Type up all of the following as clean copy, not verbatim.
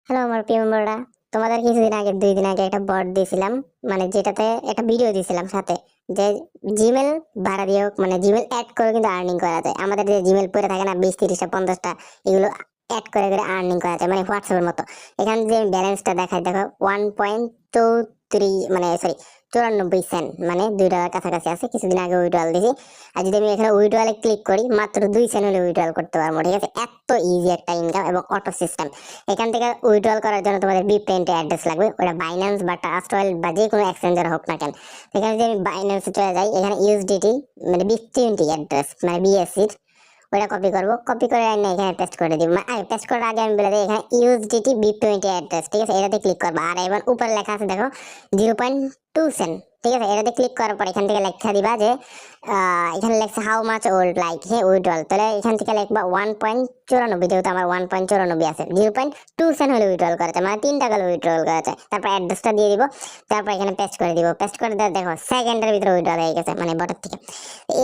Hello আমার প্রিয় মেম্বাররা, তোমাদের কিছুদিন আগে 2 দিন আগে একটা বট দিয়েছিলাম, মানে যেটাতে একটা ভিডিও দিয়েছিলাম সাথে, যে জিমেল ভাড়া দিয়েও মানে জিমেল অ্যাড করে কিন্তু আর্নিং করা যায়। আমাদের যে জিমেল পড়ে থাকে না 20 30টা 50টা, এগুলো অ্যাড করে করে আর্নিং করা যায়, মানে হোয়াটসঅ্যাপের মতো। এখানে যে ব্যালেন্সটা দেখায় দেখো 1.23, মানে সরি 94 সেন্ট, মানে $2 কাছাকাছি আছে। কিছুদিন আগে উইথড্রল দিয়েছি। আর যদি আমি এখানে উইথড্রলে ক্লিক করি, মাত্র 2 সেন্ট হলে উইথড্রল করতে পারবো। ঠিক আছে, এত ইজি একটা ইনকাম এবং অটো সিস্টেম। এখান থেকে উইথড্রল করার জন্য তোমাদের বিপেন্ট অ্যাড্রেস লাগবে, ওটা বাইন্যান্স বা ট্রাস্ট ওয়ালেট বা যে কোনো এক্সচেঞ্জার হোক না কেন। এখানে যদি আমি বাইন্যান্সে চলে যাই, এখানে ইউএসডিটি মানে বিপেন্টি অ্যাড্রেস মানে বিএসসি, ওটা কপি করব। কপি করে এনে এখানে পেস্ট করে দিব। পেস্ট করার আগে আমি বলে দিই, এখানে ইউএসডিটি বিপেন্টি অ্যাড্রেস, ঠিক আছে, এটাতে ক্লিক করবা। আর এবার উপরে লেখা আছে দেখো 0.2 সেন্ট, ঠিক আছে, এটাতে ক্লিক করার পর এখান থেকে লেখা দিবা যে এখানে লেখছে how much old like he withdrawal, তাহলে এখান থেকে লিখবা 1.94, যেহেতু আমার 1.94 আছে। 0.2 সেন্ট হলে উইথড্রল করা যায়, মানে $3 হলে উইথড্রল করা যায়। তারপর অ্যাড্রেসটা দিয়ে দিব, তারপর এখানে পেস্ট করে দিব। পেস্ট করে দিয়ে দেখো সেকেন্ডের ভিতরে উইথড্রল হয়ে গেছে, মানে বটের থেকে।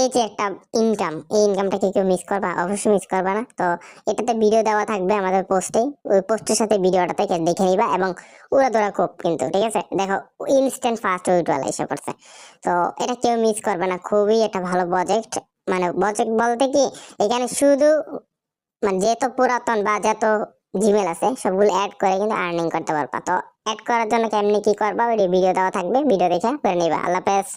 এই যে একটা ইনকাম, এই ইনকামটা কি কেউ মিস করবা? অবশ্যই মিস করবা না। তো এটাতে ভিডিও দেওয়া থাকবে আমাদের পোস্টে, ওই পোস্টের সাথে ভিডিওটা থেকে দেখে নিবা এবং উড়া ধরা খুব কিন্তু, ঠিক আছে, দেখো ইনস্ট্যান্ট ফাস্ট উইথড্রল এসে করছে। তো এটা কেউ মিস করবে না, খুবই একটা ভালো প্রজেক্ট। মানে প্রজেক্ট বলতে কি, এখানে শুধু মানে যত পুরাতন বা যত জিমেল আছে সবগুলো অ্যাড করে কিন্তু আর্নিং করতে পারবা। তো অ্যাড করার জন্য কেমনি কি করবা, ওই ভিডিও দেওয়া থাকবে, ভিডিও দেখে করে নিবা। আল্লাহ হাফেজ।